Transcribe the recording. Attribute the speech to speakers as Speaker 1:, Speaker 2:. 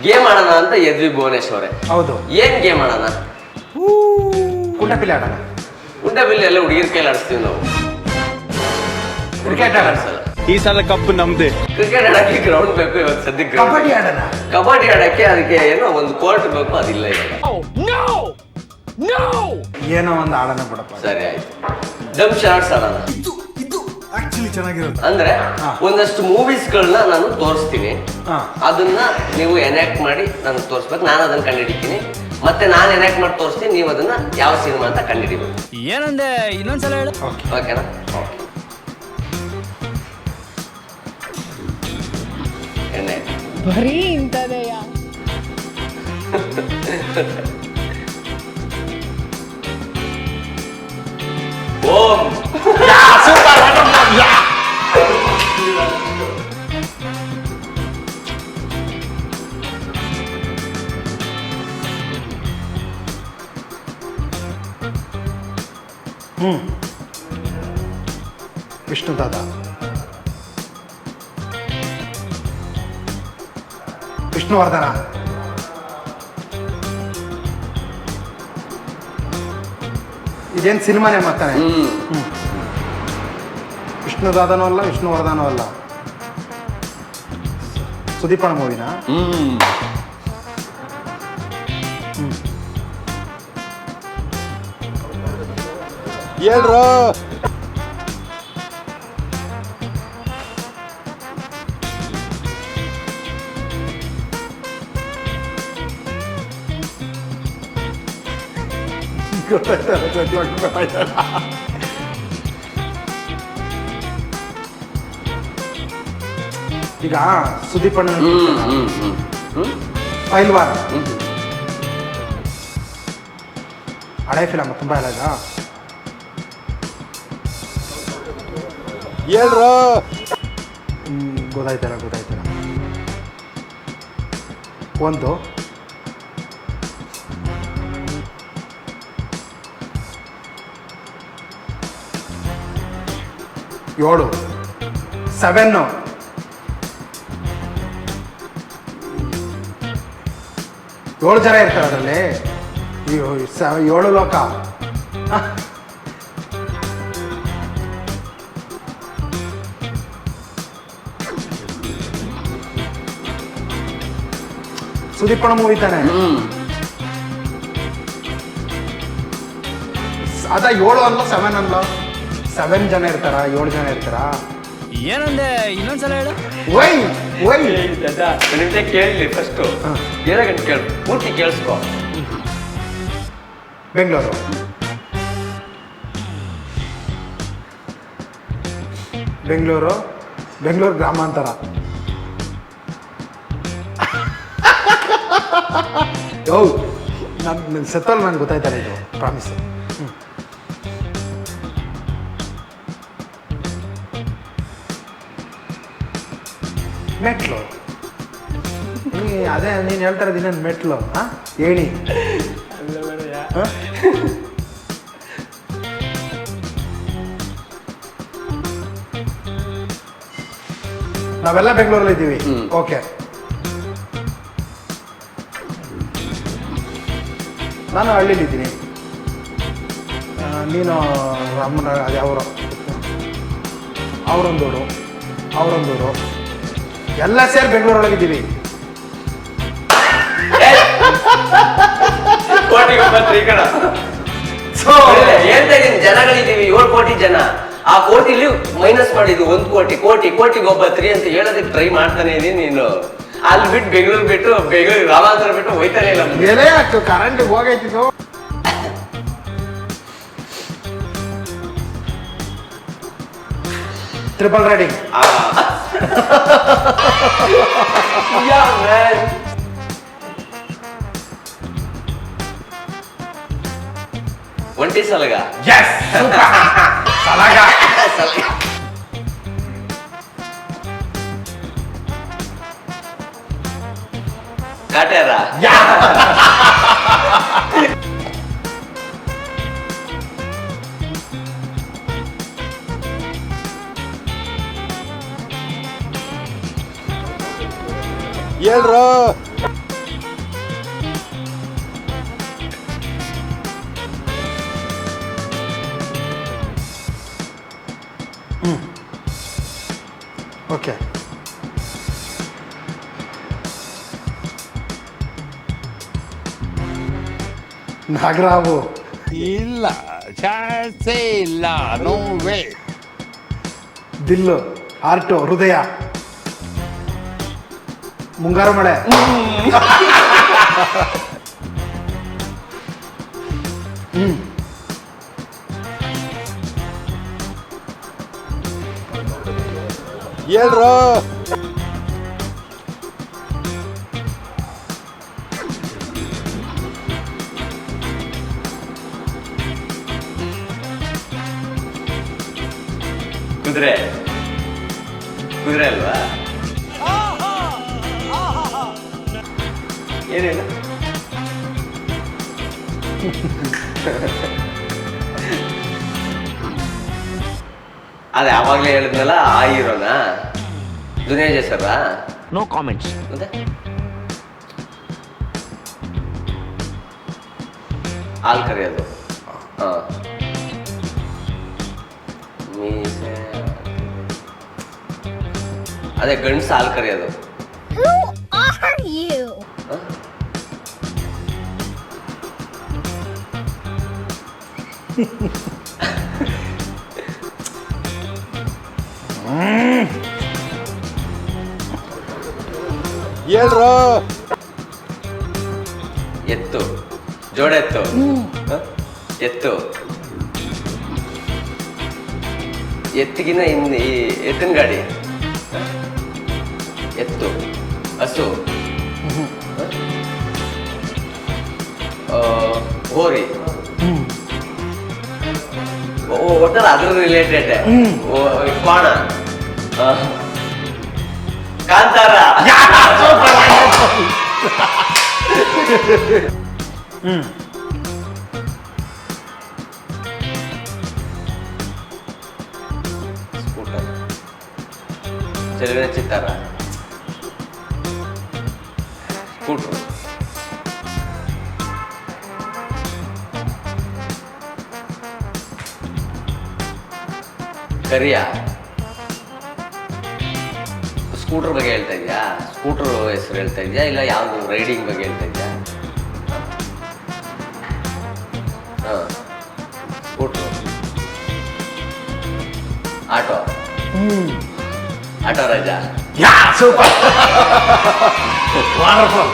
Speaker 1: Game ಆಡೋಣ ಅಂತ ಎದ್ವಿ ಭುವನೇಶ್ವರೇ.
Speaker 2: ಹೌದು.
Speaker 1: ಏನ್ ಗೇಮ್ ಆಡೋಣ?
Speaker 2: ಕುಂಟಪಿಲ್ಲೆ ಆಡೋಣ.
Speaker 1: ಕುಂಟಬಿಲ್ಲೆ ಎಲ್ಲ ಹುಡುಗಿರ ಕೈಲಿ ಆಡಿಸ್ತೀವಿ ನಾವು.
Speaker 2: ಕ್ರಿಕೆಟ್ ಆಡಿಸಲ್ಲ.
Speaker 3: ಈ ಸಲ ಕಪ್ ನಮ್ದೆ.
Speaker 1: ಕ್ರಿಕೆಟ್ ಆಡಕ್ಕೆ ಗ್ರೌಂಡ್ ಬೇಕು ಇವತ್ತು ಸದ್ಯಕ್ಕೆ.
Speaker 2: ಕಬಡ್ಡಿ ಆಡೋಣ.
Speaker 1: ಕಬಡ್ಡಿ ಆಡಕ್ಕೆ ಅದಕ್ಕೆ ಏನೋ ಒಂದು ಕೋರ್ಟ್ ಬೇಕು, ಅದಿಲ್ಲ ಇವಾಗ.
Speaker 2: ಏನೋ ಒಂದು ಆಡೋಣ ಬಿಡಪ್ಪ.
Speaker 1: ಸರಿ ಆಯ್ತು. ಡಮ್ ಶಾರ್ಟ್ಸ್ ಆಡೋಣ.
Speaker 2: ಆಕ್ಚುಲಿ ಚೆನ್ನಾಗಿರುತ್ತೆ.
Speaker 1: ಅಂದ್ರೆ ಒಂದಷ್ಟು ಮೂವೀಸ್ಗಳನ್ನ ನಾನು ತೋರಿಸ್ತೀನಿ, ಅದನ್ನ ನೀವು ಎನಾಕ್ಟ್ ಮಾಡಿ ನನಗೆ ತೋರಿಸ್ಬೇಕು. ನಾನು ಅದನ್ನ ಕಂಡುಹಿಡಿತೀನಿ, ಮತ್ತೆ ನಾನು ಎನಾಕ್ಟ್ ಮಾಡಿ ತೋರಿಸ್ತೀನಿ, ನೀವು ಅದನ್ನ ಯಾವ ಸಿನಿಮಾ ಅಂತ ಕಂಡುಹಿಡಿಬೇಕು.
Speaker 4: ಏನಂದೆ ಇನ್ನೊಂದ್ಸಲ ಹೇಳು.
Speaker 1: ಓಕೆನಾ? ಎಣ್ಣೆ
Speaker 5: ಬರೀ ಇಂಥದೆಯಾ?
Speaker 1: ಓಂ
Speaker 2: ವಿಷ್ಣು ದಾದ, ವಿಷ್ಣುವರ್ಧನ, ಇದೇನು ಸಿನಿಮಾನೇ ಮಾತಾನೆ. ವಿಷ್ಣು ದಾದನೂ ಅಲ್ಲ, ವಿಷ್ಣುವರ್ಧನೂ ಅಲ್ಲ. ಸುದೀಪಣ್ಣ ಮೂವಿನ.
Speaker 3: ಹೇಳ್ರೋ.
Speaker 2: ಈಗ ಸುದೀಪಣ್ಣ ಪೈಲ್ವಾನ್ ಹಳೆ ಫಿಲಮ್ ತುಂಬಾ ಇಲ್ಲ.
Speaker 3: ಹೇಳ್ರೋ.
Speaker 2: ಗೊತ್ತಾಯ್ತಾರ ಒಂದು ಏಳು 7 7 ಜನ ಇರ್ತಾರೆ ಅದರಲ್ಲಿ. 7 ಲೋಕ. ಸುದೀಪಣ್ಣ ಮೂವಿ ತಾನೆ ಅದ. 7 ಅಲ್ಲ 7 ಅಲ್ಲ. 7 ಜನ ಇರ್ತಾರ, 7 ಜನ ಇರ್ತಾರ.
Speaker 4: ಏನಂದೆ ಇನ್ನೊಂದ್ಸಲ ಹೇಳು.
Speaker 1: ನಿಮ್ದೆ ಕೇಳಿ ಫಸ್ಟ್ ಏನೇ ಗಂಟೆ ಕೇಳು, ಪೂರ್ತಿ ಕೇಳಿಸ್ಕೊ.
Speaker 2: ಬೆಂಗಳೂರು, ಬೆಂಗಳೂರು ಗ್ರಾಮಾಂತರ. ನನ್ನ ಸತ್ತಲ್ಲಿ ನನ್ಗೆ ಗೊತ್ತಾಯ್ತಲ್ಲ ಇದು ಪ್ರಾಮಿಸ್. ಮೆಟ್ಲು. ಅದೇ ನೀನು ಹೇಳ್ತಾ ಇರೋದು ಇನ್ನೊಂದು ಮೆಟ್ಲು. ಏಣಿ. ನಾವೆಲ್ಲ ಬೆಂಗಳೂರಲ್ಲಿ ಇದ್ದೀವಿ. ಓಕೆ, ನಾನು ಹಳ್ಳಿಲಿದ್ದೀನಿ, ನೀನು ರಾಮನ ಅದು ಅವರು ಅವರೊಂದೂರು ಎಲ್ಲ ಸೇರಿ ಬೆಂಗಳೂರೊಳಗಿದ್ದೀವಿ.
Speaker 1: ಜನಗಳಿದ್ದೀವಿ 7 ಕೋಟಿ ಜನ. ಆ ಕೋಟಿಲಿ ಮೈನಸ್ ಮಾಡಿದ್ವಿ 1 ಕೋಟಿ. ಕೋಟಿಗೆ ಒಬ್ಬ 3 ಅಂತ ಹೇಳೋದಕ್ಕೆ ಟ್ರೈ ಮಾಡ್ತಾನೆ ಇದೀನಿ. ನೀನು ಅಲ್ಲಿ ಬಿಟ್ಟು ಬೆಂಗಳೂರು ಗ್ರಾಮಾಂತರ ಬಿಟ್ಟು ಹೋಯ್ತಾನೆ ಇಲ್ಲ.
Speaker 2: ಬೆಲೆ ಹಾಕು, ಕರೆಂಟ್ ಹೋಗೈತಿದ್ದು. Triple riding.
Speaker 1: ಒಂಟಿ ಸಲಗ.
Speaker 2: ಸಲಾಗ.
Speaker 1: ಕಾಟ್ಯಾರ.
Speaker 3: ಹೇಳ್ರೋ.
Speaker 2: ನಾಗರಾವು.
Speaker 3: ಇಲ್ಲ ಚಾನ್ಸೇ ಇಲ್ಲ, ನೋ ವೇ.
Speaker 2: ದಿಲ್ಲು, ಹಾರ್ಟು, ಹೃದಯ, ಮುಂಗಾರು ಮಳೆ.
Speaker 3: ಹೇಳ್ರೋ.
Speaker 1: ಕುದುರೆ ಕುದುರೆ ಅಲ್ವಾ? ಏನಿಲ್ಲ. ಅದೇ ಆವಾಗಲೇ ಹೇಳಿದ್ನಲ್ಲ, ಆ ಹೀರೋನಾ? ದುನಿಯಾ ಜಸರಾ?
Speaker 4: No comments.
Speaker 1: ಮತ್ತೆ ಹಾಲು ಕರೆಯೋದು. ಹಾಂ, ಮೀಸೆ ಅದೇ ಗಂಡ್ಸು ಹಾಲು ಕರೆಯೋದು.
Speaker 5: Who are you?
Speaker 1: ಹ?
Speaker 3: ಹೇಳ್ರೋ.
Speaker 1: ಎತ್ತು, ಜೋಡೆತ್ತು. ಹ? ಎತ್ತು, ಎತ್ತಿಗಿನ ಇನ್ನು ಈ ಎತ್ತಿನ ಗಾಡಿ. ಹ? ಎತ್ತು, ಹಸು, ಹೋರಿ. ಒಟ್ಟಾರೆ ಅದ್ರ ರಿಲೇಟೆಡ್. ಕೋಣ, ಕಾಂತಾರ. ಸ್ಕೂಟರ್, ಚೆಲುವಿನ ಚಿತ್ತಾರ, ಸ್ಕೂಟ್ರು, ಕರಿಯ. ಸ್ಕೂಟರ್ ಬಗ್ಗೆ ಹೇಳ್ತಾ ಇದೆಯಾ? ಸ್ಕೂಟರ್ ಹೆಸರು ಹೇಳ್ತಾ ಇದೆಯಾ, ಇಲ್ಲ ಯಾವುದು ರೈಡಿಂಗ್ ಬಗ್ಗೆ ಹೇಳ್ತಾ ಇದೆಯಾ? ಹಾಂ, ಸ್ಕೂಟ್ರು, ಆಟೋ. ಆಟೋ ರಾಜ.
Speaker 2: ಯಾ, ಸೂಪರ್. ವಂಡರ್ಫುಲ್.